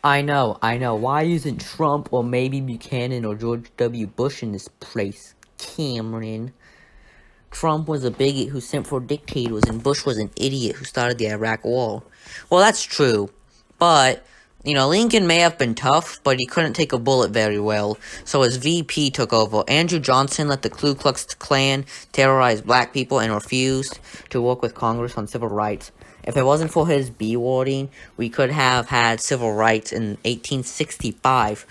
I know. Why isn't Trump or maybe Buchanan or George W. Bush in this place? Cameron. Trump was a bigot who sent for dictators, and Bush was an idiot who started the Iraq War. Well, that's true. But, Lincoln may have been tough, but he couldn't take a bullet very well, so his VP took over. Andrew Johnson let the Ku Klux Klan terrorize black people and refused to work with Congress on civil rights. If it wasn't for his B-wording, we could have had civil rights in 1865,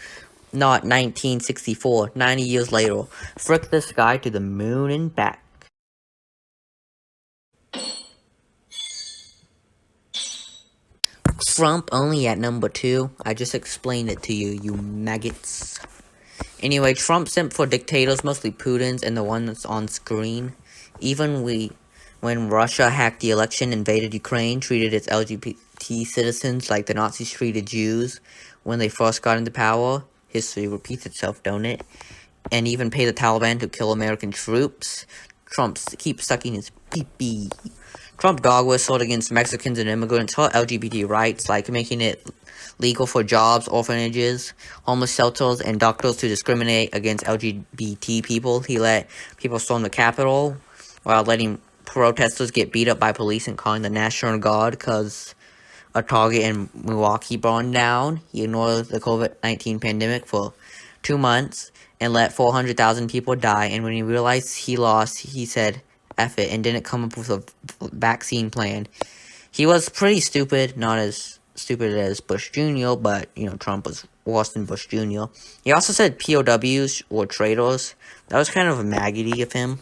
not 1964, 90 years later. Frick this guy to the moon and back. Trump only at number 2. I just explained it to you, you maggots. Anyway, Trump sent for dictators, mostly Putin's and the one that's on screen. Even when Russia hacked the election, invaded Ukraine, treated its LGBT citizens like the Nazis treated Jews when they first got into power. History repeats itself, don't it? And even paid the Taliban to kill American troops. Trump keeps sucking his pee-pee. Trump dog whistled against Mexicans and immigrants, hurt LGBT rights, like making it legal for jobs, orphanages, homeless shelters, and doctors to discriminate against LGBT people. He let people storm the Capitol while letting protesters get beat up by police and calling the National Guard because a Target in Milwaukee burned down. He ignored the COVID-19 pandemic for 2 months and let 400,000 people die. And when he realized he lost, he said, F it, and didn't come up with a vaccine plan. He was pretty stupid, not as stupid as Bush Jr., but, Trump was worse than Bush Jr. He also said POWs were traitors. That was kind of a maggoty of him.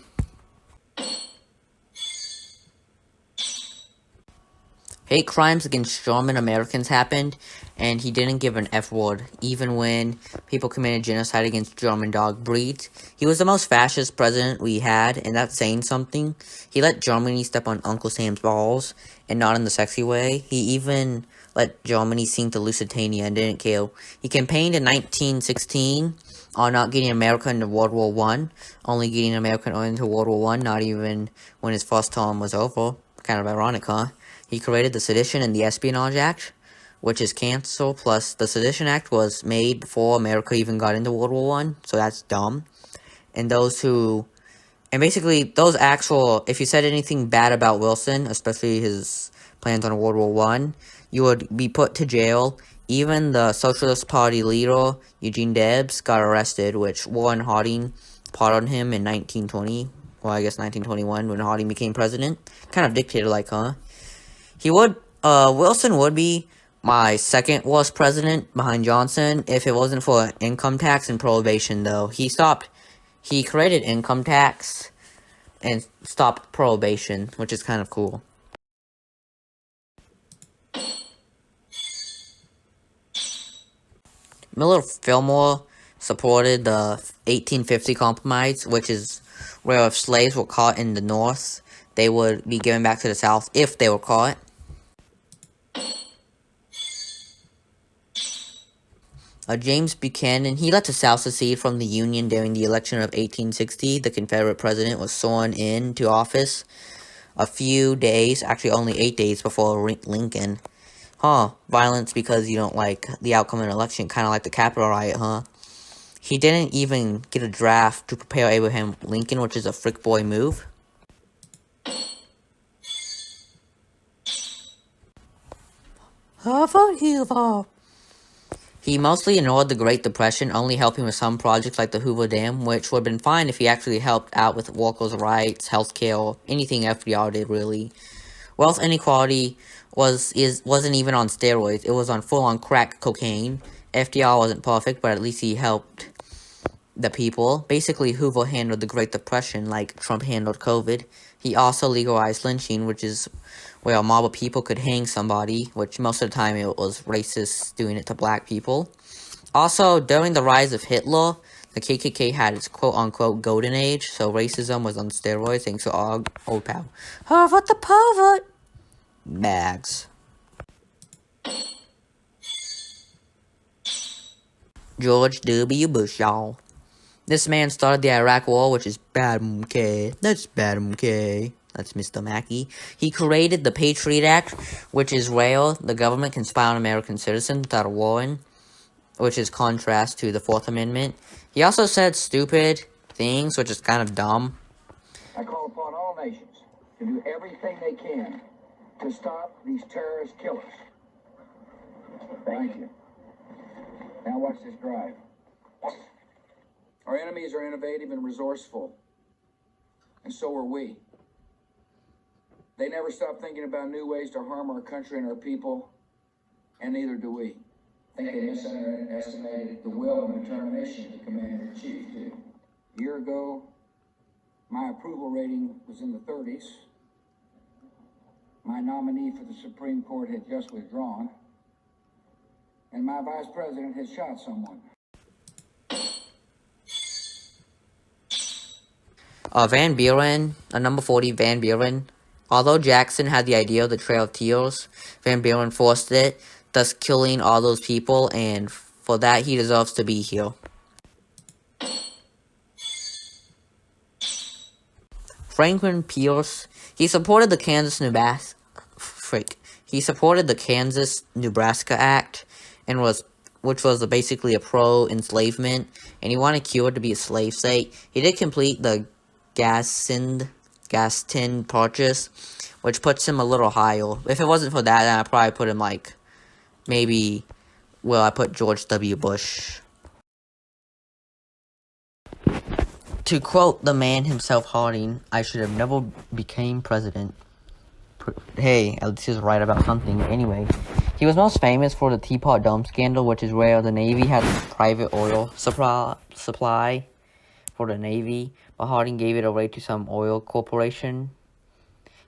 Hate crimes against German Americans happened, and he didn't give an F word, even when people committed genocide against German dog breeds. He was the most fascist president we had, and that's saying something. He let Germany step on Uncle Sam's balls, and not in the sexy way. He even let Germany sink to Lusitania and didn't care. He campaigned in 1916 on not getting America into World War I, only getting America into World War I, not even when his first term was over. Kind of ironic, huh? He created the Sedition and the Espionage Act, which is canceled, plus the Sedition Act was made before America even got into World War I, so that's dumb. And basically, those acts were, if you said anything bad about Wilson, especially his plans on World War I, you would be put to jail. Even the Socialist Party leader, Eugene Debs, got arrested, which Warren Harding pardoned him in 1920, well, I guess 1921, when Harding became president. Kind of dictator-like, huh? Wilson would be my second worst president behind Johnson if it wasn't for income tax and prohibition, though. He created income tax and stopped prohibition, which is kind of cool. Millard Fillmore supported the 1850 Compromise, which is where if slaves were caught in the North, they would be given back to the South if they were caught. James Buchanan, he let the South secede from the Union during the election of 1860. The Confederate president was sworn into office a few days, actually only 8 days before Lincoln. Violence because you don't like the outcome of an election, kind of like the Capitol riot, huh? He didn't even get a draft to prepare Abraham Lincoln, which is a frick boy move. He mostly ignored the Great Depression, only helping with some projects like the Hoover Dam, which would have been fine if he actually helped out with workers' rights, healthcare, or anything FDR did, really. Wealth inequality wasn't even on steroids. It was on full-on crack cocaine. FDR wasn't perfect, but at least he helped the people. Basically, Hoover handled the Great Depression like Trump handled COVID. He also legalized lynching, which is where a mob of people could hang somebody, which most of the time it was racists doing it to black people. Also, during the rise of Hitler, the KKK had its quote-unquote golden age, so racism was on steroids thanks to old pal Harvard the pervert. Bags. George W. Bush, y'all. This man started the Iraq War, which is bad, okay. That's bad, okay. that's Mr. Mackey. He created the Patriot Act, which is where the government can spy on American citizens without a warrant, which is contrast to the Fourth Amendment. He also said stupid things, which is kind of dumb. I call upon all nations to do everything they can to stop these terrorist killers. Thank you. Now watch this drive. Our enemies are innovative and resourceful, and so are we. They never stop thinking about new ways to harm our country and our people, and neither do we. I think they misestimated the will and determination of the commander-in-chief, too. A year ago, my approval rating was in the 30s. My nominee for the Supreme Court had just withdrawn, and my vice president had shot someone. Van Buren, number 40, Van Buren. Although Jackson had the idea of the Trail of Tears, Van Buren forced it, thus killing all those people, and for that he deserves to be here. Franklin Pierce, he supported the Kansas-Nebraska Act, which was basically a pro-enslavement, and he wanted Cuba to be a slave state. He did complete the Gadsden Purchase, which puts him a little higher. If it wasn't for that, then I'd probably put him like, maybe, well, I put George W. Bush. To quote the man himself, Harding, I should have never became president. Hey, at least he was right about something. Anyway, he was most famous for the Teapot Dome scandal, which is where the Navy had private oil supply for the Navy, but Harding gave it away to some oil corporation.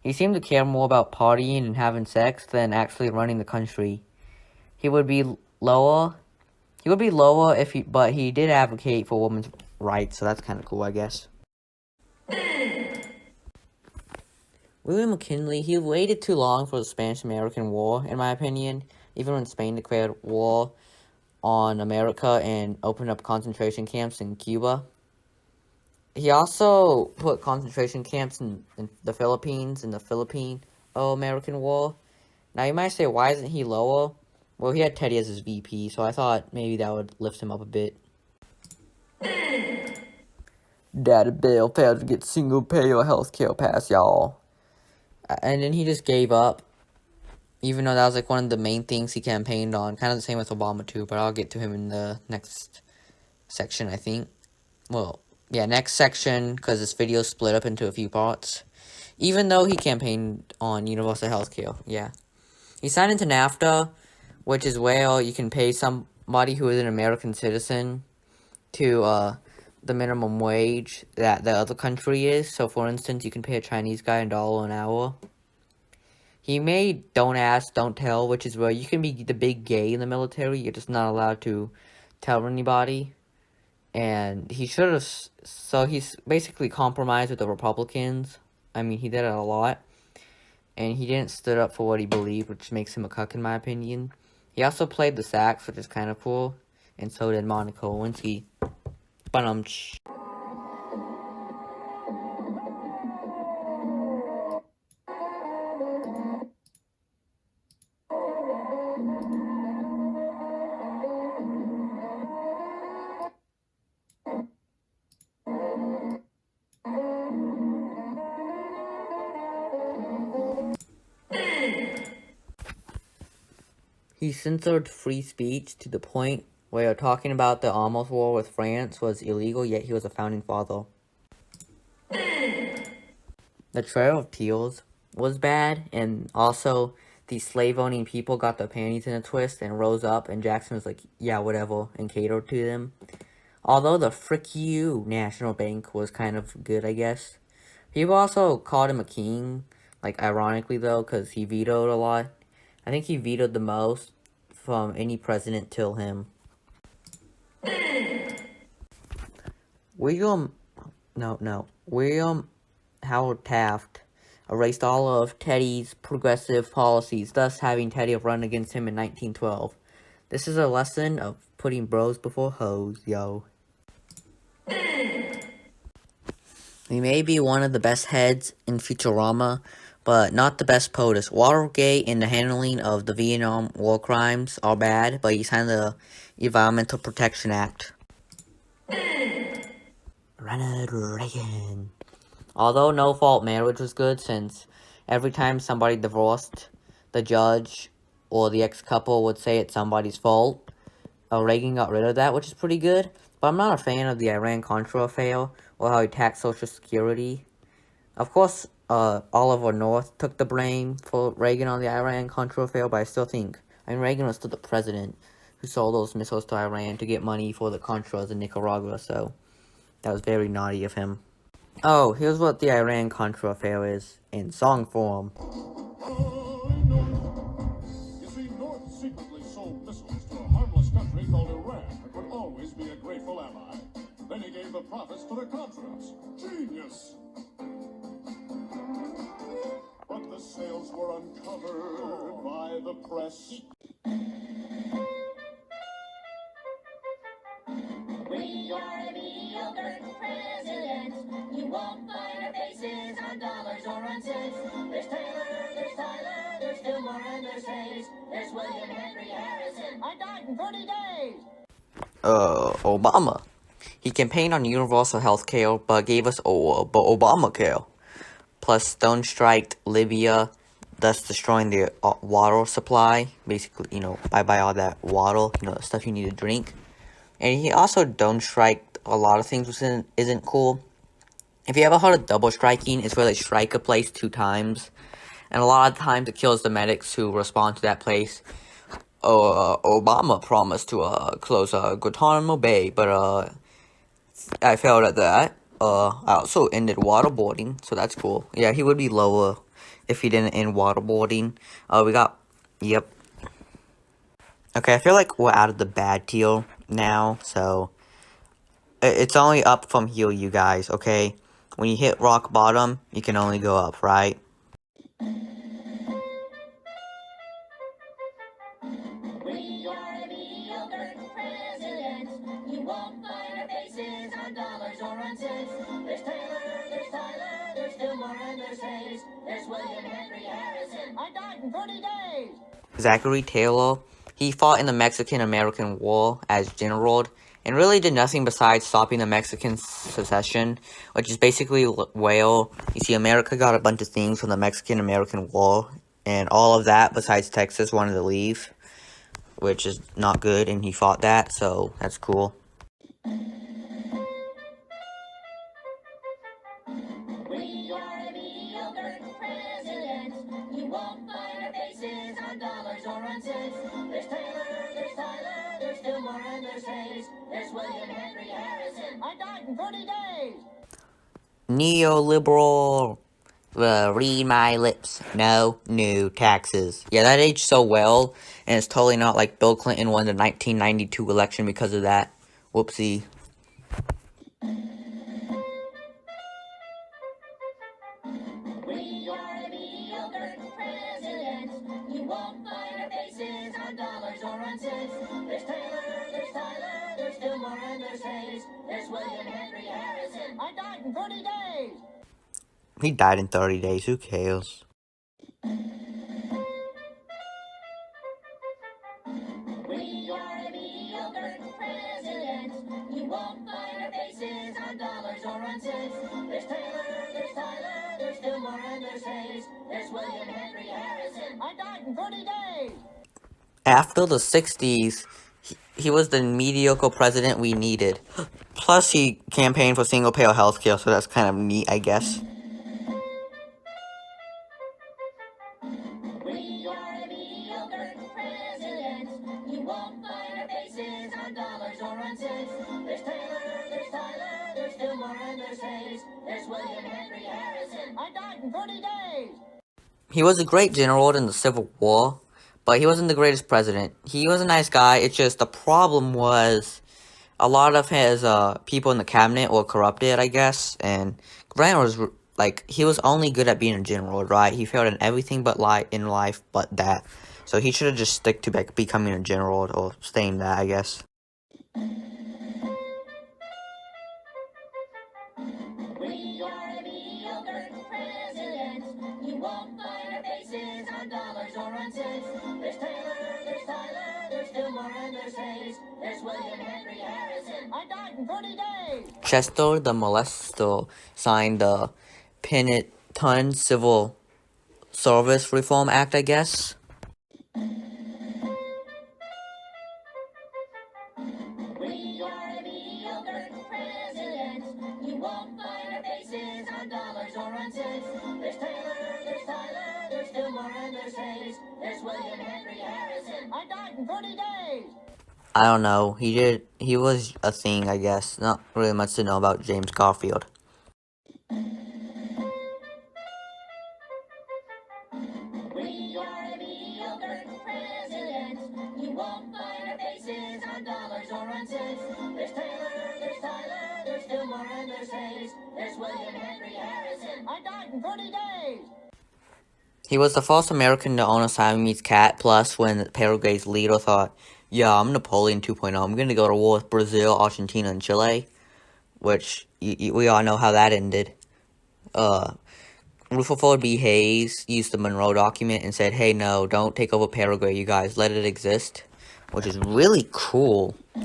He seemed to care more about partying and having sex than actually running the country. He would be lower but he did advocate for women's rights, so that's kind of cool, I guess. William McKinley, he waited too long for the Spanish-American War, in my opinion, even when Spain declared war on America and opened up concentration camps in Cuba. He also put concentration camps in the Philippines, in the Philippine-American War. Now, you might say, why isn't he lower? Well, he had Teddy as his VP, so I thought maybe that would lift him up a bit. Daddy Bill failed to get single-payer health care pass, y'all. And then he just gave up, even though that was like one of the main things he campaigned on. Kind of the same with Obama, too, but I'll get to him in the next section, I think. Well, yeah, next section, because this video is split up into a few parts. Even though he campaigned on universal health care, yeah. He signed into NAFTA, which is where you can pay somebody who is an American citizen to the minimum wage that the other country is. So, for instance, you can pay a Chinese guy $1 an hour. He made Don't Ask, Don't Tell, which is where you can be the big gay in the military. You're just not allowed to tell anybody. And he should have, so he's basically compromised with the Republicans. I mean, he did it a lot. And he didn't stood up for what he believed, which makes him a cuck in my opinion. He also played the sax, which is kind of cool. And so did Monica Lewinsky. Ba-dum-tsh. He censored free speech to the point where talking about the almost war with France was illegal, yet he was a founding father. The Trail of Tears was bad, and also the slave-owning people got their panties in a twist and rose up, and Jackson was like, yeah, whatever, and catered to them. Although the frick you National Bank was kind of good, I guess. People also called him a king, like ironically though, because he vetoed a lot. I think he vetoed the most from any president till him. William Howard Taft erased all of Teddy's progressive policies, thus having Teddy run against him in 1912. This is a lesson of putting bros before hoes, yo. He may be one of the best heads in Futurama, but not the best POTUS. Watergate and the handling of the Vietnam War crimes are bad, but he signed the Environmental Protection Act. Ronald Reagan. Although no-fault marriage was good, since every time somebody divorced, the judge or the ex-couple would say it's somebody's fault. Reagan got rid of that, which is pretty good. But I'm not a fan of the Iran-Contra affair, or how he taxed Social Security. Of course, Oliver North took the blame for Reagan on the Iran-Contra affair, but I still think, Reagan was still the president who sold those missiles to Iran to get money for the Contras in Nicaragua, so that was very naughty of him. Oh, here's what the Iran-Contra affair is, in song form. You see, North secretly sold missiles to a harmless country called Iran that would always be a grateful ally. Then he gave the profits to the Contras. Genius! But the sales were uncovered by the press. We are a mediocre president. You won't find our faces on dollars or on cents. There's Taylor, there's Tyler, there's Fillmore, and there's Hayes. There's William Henry Harrison. I died in 30 days. Obama. He campaigned on universal health care, but gave us Obamacare. Plus, Stone striked Libya, thus destroying the water supply. Basically, bye-bye all that water, the stuff you need to drink. And he also don't strike a lot of things, which isn't cool. If you ever heard of double striking, it's where they strike a place 2 times. And a lot of times it kills the medics who respond to that place. Obama promised to close Guantanamo Bay, but I failed at that. I also ended waterboarding, so that's cool. Yeah, he would be lower if he didn't end waterboarding. Yep. Okay, I feel like we're out of the bad tier now, so it's only up from here, you guys, okay? When you hit rock bottom, you can only go up, right? We are a mediocre president. You won't find our faces on dollars or on cents. There's Taylor, there's Tyler, there's Fillmore, and there's Hayes. There's William Henry Harrison. I died in 30 days. Zachary Taylor, he fought in the Mexican-American War as general, and really did nothing besides stopping the Mexican secession, which is basically where, you see, America got a bunch of things from the Mexican-American War, and all of that, besides Texas, wanted to leave, which is not good, and he fought that, so that's cool. We are a mediocre president. You won't find our faces on dollars or on cents. There's Taylor, there's Tyler, there's Fillmore, and there's Hayes. There's William Henry Harrison. I died in 30 days. Neoliberal. Read my lips. No new taxes. Yeah, that aged so well, and it's totally not like Bill Clinton won the 1992 election because of that. Whoopsie. We are a mediocre president. You won't find our faces on dollars or on cents. There's Taylor, there's Tyler, there's Fillmore, and there's Hayes. There's William Henry Harrison. I died in 30 days. He died in 30 days. Who cares? We are a mediocre president. You won't find our faces on dollars or on cents. There's Taylor, there's Tyler, there's Fillmore, and there's Hayes. There's William Henry Harrison. I died in 30 days. After the 60s, he was the mediocre president we needed. Plus, he campaigned for single-payer healthcare, so that's kind of neat, I guess. We are a mediocre president. You won't find our faces on dollars or on cents. There's Taylor, there's Tyler, there's Fillmore, and there's Hayes. There's William Henry Harrison. I died in 30 days. He was a great general in the Civil War, but he wasn't the greatest president. He was a nice guy, it's just the problem was a lot of his people in the cabinet were corrupted, I guess, and Grant was, he was only good at being a general, right? He failed in everything but in life but that. So he should have just stick to becoming a general or staying that, I guess. We are won't find our faces on dollars or on cents. There's Taylor, there's Tyler, there's Fillmore, and there's Hayes. There's William Henry Harrison. I died in 30 days. Chester the Molester signed the Penitent Civil Service Reform Act, I guess. We are a mediocre president. You won't find our faces on dollars or on cents. There's Taylor, there's Tyler, there's Fillmore, and there's Hayes. There's William Henry Harrison. I died in 30 days. I don't know. He was a thing, I guess. Not really much to know about James Garfield. We are a mediocre president. You won't find our faces on dollars or on cents. There's Taylor, there's Tyler, there's Fillmore, and there's Hayes. There's William Henry Harrison. I died in 30 days. He was the first American to own a Siamese cat, plus when Paraguay's leader thought, yeah, I'm Napoleon 2.0, I'm gonna go to war with Brazil, Argentina, and Chile. Which, we all know how that ended. Rutherford B. Hayes used the Monroe document and said, hey, no, don't take over Paraguay, you guys, let it exist. Which is really cool. We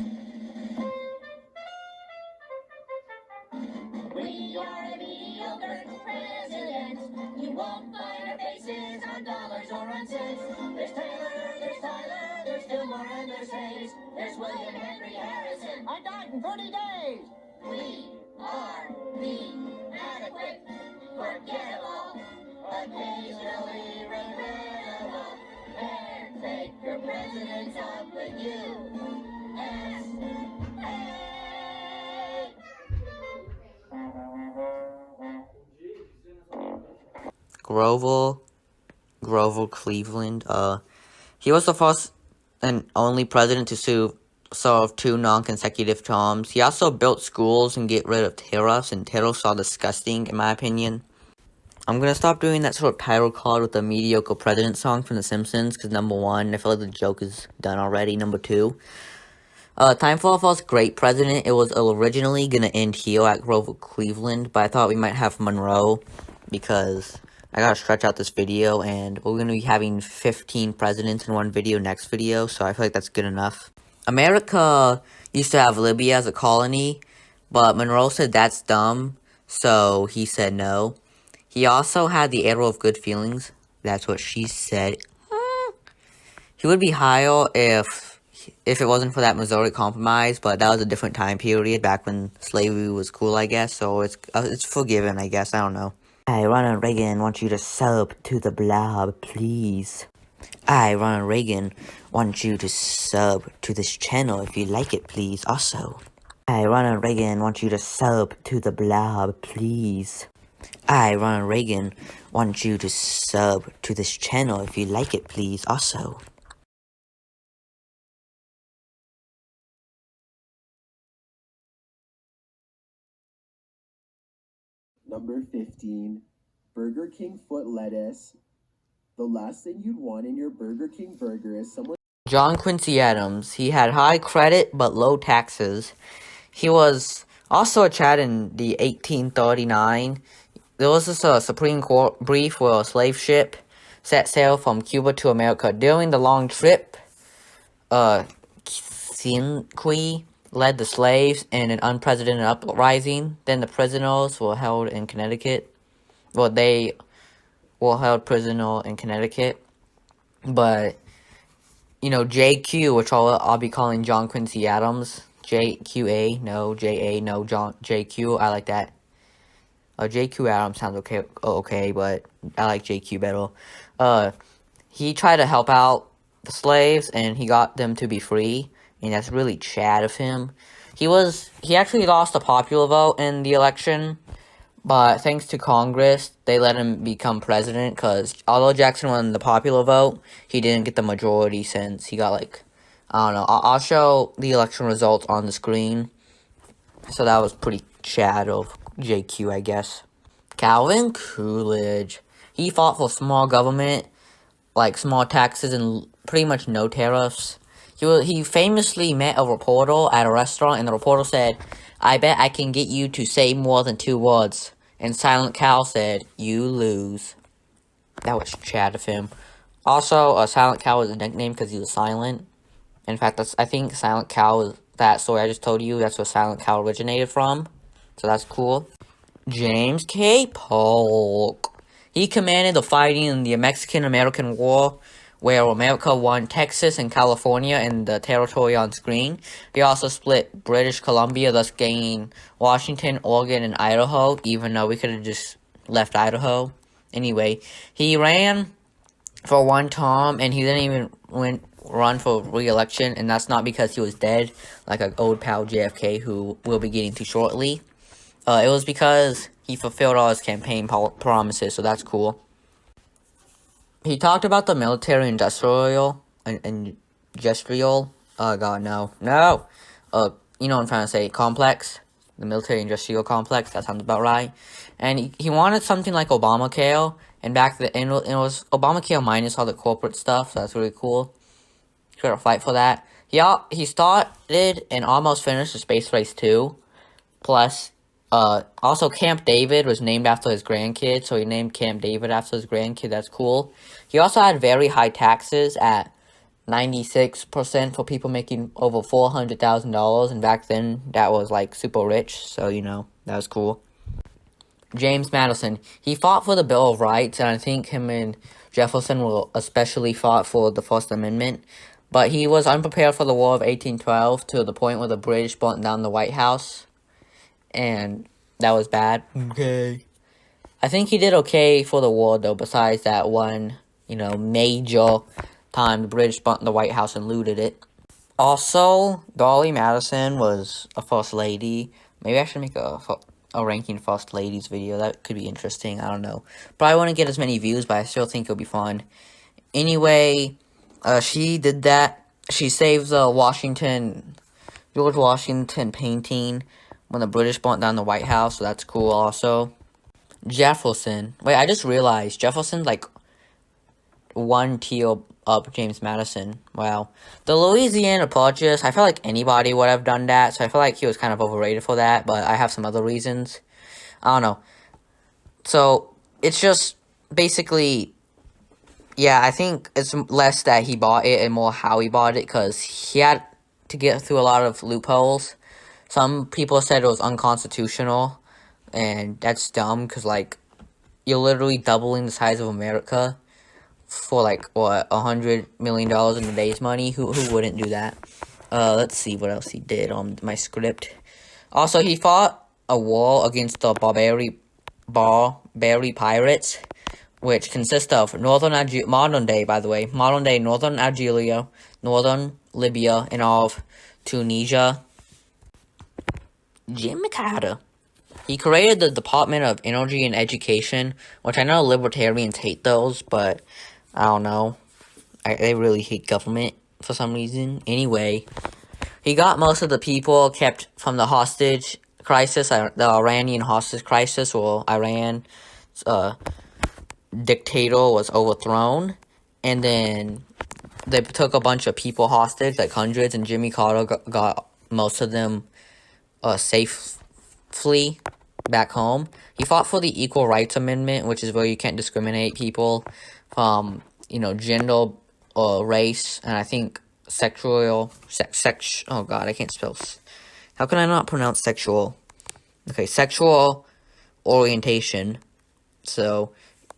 are a mediocre president. You won't find our faces on dollars or on cents. There's Taylor, there's Tyler, there's Fillmore, and there's Hayes. There's William Henry Harrison. I died in 30 days. We are the adequate, forgettable, occasionally regrettable, caretaker presidents of the USA. Grover Cleveland, he was the first and only president to serve 2 non-consecutive terms. He also built schools and get rid of tariffs, and tariffs are disgusting, in my opinion. I'm gonna stop doing that sort of title card with the mediocre president song from The Simpsons, because number 1, I feel like the joke is done already. Number 2, time for our first great president. It was originally gonna end here at Grover Cleveland, but I thought we might have Monroe, because I gotta stretch out this video, and we're gonna be having 15 presidents in one video next video, so I feel like that's good enough. America used to have Libya as a colony, but Monroe said that's dumb, so he said no. He also had the arrow of good feelings. That's what she said. He would be higher if it wasn't for that Missouri Compromise, but that was a different time period, back when slavery was cool, I guess, so it's forgiven, I guess, I don't know. I, Ronald Reagan, want you to sub to the blob, please. I, Ronald Reagan, want you to sub to this channel if you like it, please, also. I, Ronald Reagan, want you to sub to the blob, please. I, Ronald Reagan, want you to sub to this channel if you like it, please, also. Number 15, Burger King foot lettuce. The last thing you'd want in your Burger King burger is someone... John Quincy Adams. He had high credit but low taxes. He was also a Chad in the 1839. There was this Supreme Court brief where a slave ship set sail from Cuba to America. During the long trip, Cinque led the slaves in an unprecedented uprising. Then the prisoners were held in Connecticut. Well, they were held prisoner in Connecticut. But, you know, JQ, which I'll be calling John Quincy Adams. JQA, no, JA, no, JQ, I like that. JQ Adams sounds okay, but I like JQ better. He tried to help out the slaves, and he got them to be free, and that's really Chad of him. He actually lost a popular vote in the election, but thanks to Congress, they let him become president, because although Jackson won the popular vote, he didn't get the majority since he got, like, I don't know. I'll show the election results on the screen. So that was pretty Chad of JQ, I guess. Calvin Coolidge. He fought for small government, like small taxes and pretty much no tariffs. He famously met a reporter at a restaurant, and the reporter said, "I bet I can get you to say more than 2 words." And Silent Cal said, "You lose." That was Chad of him. Also, Silent Cow was a nickname because he was silent. In fact, I think Silent Cow is that story I just told you. That's where Silent Cow originated from. So that's cool. James K. Polk. He commanded the fighting in the Mexican-American War, where America won Texas and California and the territory on screen. He also split British Columbia, thus gaining Washington, Oregon, and Idaho, even though we could have just left Idaho. Anyway, he ran for one term, and he didn't even run for re-election, and that's not because he was dead, like an old pal JFK, who we'll be getting to shortly. It was because he fulfilled all his campaign promises, so that's cool. He talked about the military industrial, you know what I'm trying to say, complex, the military industrial complex, that sounds about right, and he wanted something like Obamacare, and back then, it was Obamacare minus all the corporate stuff, so that's really cool. He's gonna fight for that. He started and almost finished the Space Race 2, plus, also Camp David was named after his grandkid, so he named Camp David after his grandkid, that's cool. He also had very high taxes at 96% for people making over $400,000, and back then, that was, like, super rich, so, you know, that was cool. James Madison, he fought for the Bill of Rights, and I think him and Jefferson will especially fought for the First Amendment, but he was unprepared for the War of 1812 to the point where the British burnt down the White House, and that was bad. Okay. I think he did okay for the war, though, besides that one, you know, major time the British burnt the White House and looted it. Also, Dolly Madison was a first lady. Maybe I should make a ranking first ladies video. That could be interesting. I don't know. Probably won't get as many views, but I still think it'll be fun. Anyway, she did that. She saved the George Washington painting when the British burnt down the White House, so that's cool also. Jefferson. Wait, I just realized Jefferson's like one tier up James Madison. Wow. The Louisiana Purchase, I feel like anybody would have done that, so I feel like he was kind of overrated for that, but I have some other reasons. I don't know. So, it's just basically, yeah, I think it's less that he bought it and more how he bought it, because he had to get through a lot of loopholes. Some people said it was unconstitutional, and that's dumb, because, like, you're literally doubling the size of America for, like, what, $100 million in today's money? Who wouldn't do that? Let's see what else he did on my script. Also, he fought a war against the Barbary pirates, which consist of modern day northern Algeria, northern Libya, and all of Tunisia. Jimmy Carter. He created the Department of Energy and Education, which I know libertarians hate those, but I don't know. They really hate government for some reason. Anyway, he got most of the people kept from the hostage crisis, the Iranian hostage crisis, where Iran's dictator was overthrown, and then they took a bunch of people hostage, like hundreds, and Jimmy Carter got most of them safely back home. He fought for the Equal Rights Amendment, which is where you can't discriminate people from, you know, gender or race, and I think oh god, I can't spell. How can I not pronounce sexual? Okay, sexual orientation. So,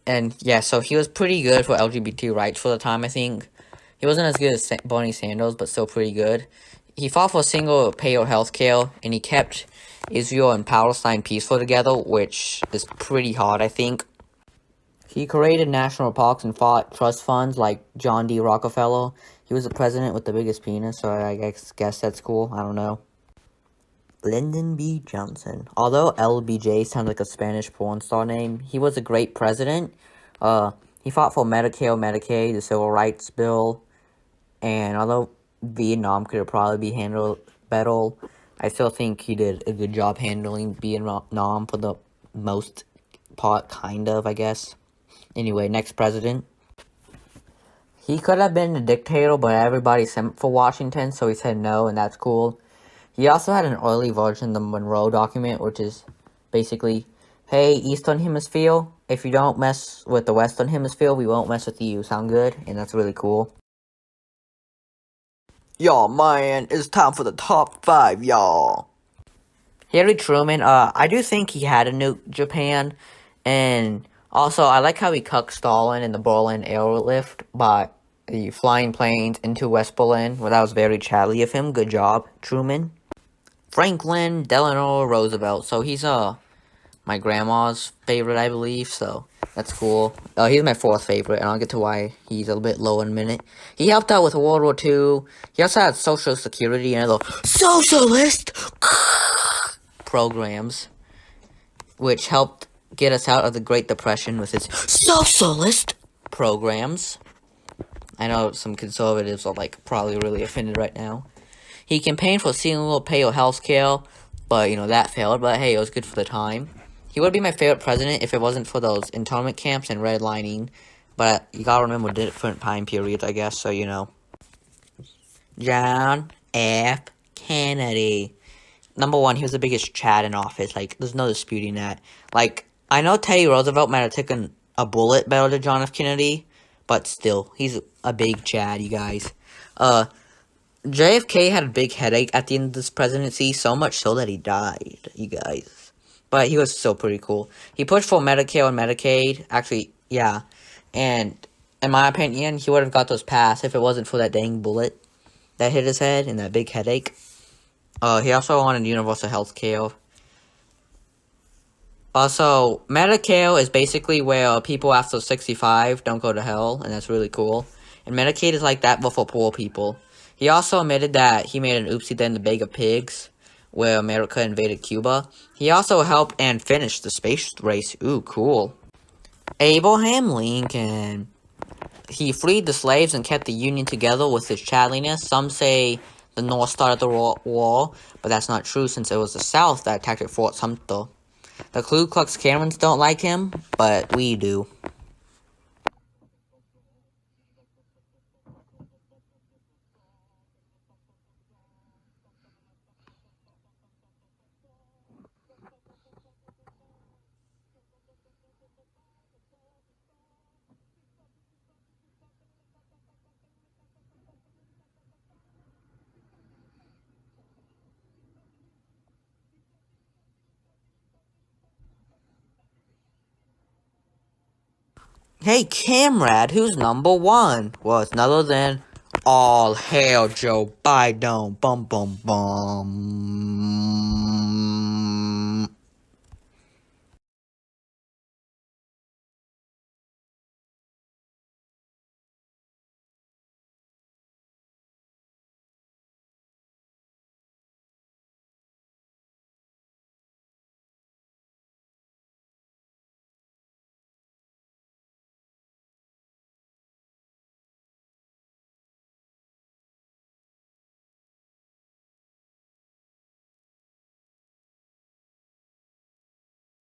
and yeah, so he was pretty good for LGBT rights for the time, I think. He wasn't as good as Bernie Sanders, but still pretty good. He fought for single-payer healthcare, and he kept Israel and Palestine peaceful together, which is pretty hard, I think. He created national parks and fought trust funds like John D. Rockefeller. He was the president with the biggest penis, so I guess that's cool. I don't know. Lyndon B. Johnson. Although LBJ sounds like a Spanish porn star name, he was a great president. He fought for Medicare, Medicaid, the Civil Rights Bill, and although Vietnam could have probably be handled better, I still think he did a good job handling Vietnam for the most part, kind of, I guess. Anyway, next president. He could have been a dictator, but everybody sent for Washington, so he said no, and that's cool. He also had an early version of the Monroe document, which is basically Hey, Eastern Hemisphere, if you don't mess with the Western Hemisphere, we won't mess with you. Sound good? And that's really cool. Y'all, man, it's time for the top 5, y'all. Harry Truman, I do think he had a nuke Japan, and also I like how he cucked Stalin in the Berlin airlift by the flying planes into West Berlin. Well, that was very chatty of him. Good job, Truman. Franklin Delano Roosevelt. So he's my grandma's favorite, I believe. So that's cool. He's my 4th favorite, and I'll get to why he's a little bit low in a minute. He helped out with World War II. He also had Social Security and other socialist programs, which helped get us out of the Great Depression with his socialist programs. I know some conservatives are like probably really offended right now. He campaigned for single payer health care, but you know that failed. But hey, it was good for the time. He would be my favorite president if it wasn't for those internment camps and redlining. But you gotta remember different time periods, I guess. So you know. John F. Kennedy. Number 1, he was the biggest Chad in office. Like, there's no disputing that. Like, I know Teddy Roosevelt might have taken a bullet better than John F. Kennedy, but still, he's a big Chad, you guys. JFK had a big headache at the end of this presidency, so much so that he died, you guys. But he was still pretty cool. He pushed for Medicare and Medicaid. Actually, yeah. And in my opinion, he would have got those passed if it wasn't for that dang bullet that hit his head and that big headache. He also wanted universal health care. Also, Medicare is basically where people after 65 don't go to hell, and that's really cool. And Medicaid is like that, but for poor people. He also admitted that he made an oopsie then the Bay of Pigs, where America invaded Cuba. He also helped and finished the space race. Ooh, cool. Abraham Lincoln. He freed the slaves and kept the Union together with his chattiness. Some say the North started the war, but that's not true since it was the South that attacked at Fort Sumter. The Ku Klux Klans don't like him, but we do. Hey, Camrad, who's number 1? Well, it's none other than all hail Joe Biden. Bum, bum, bum.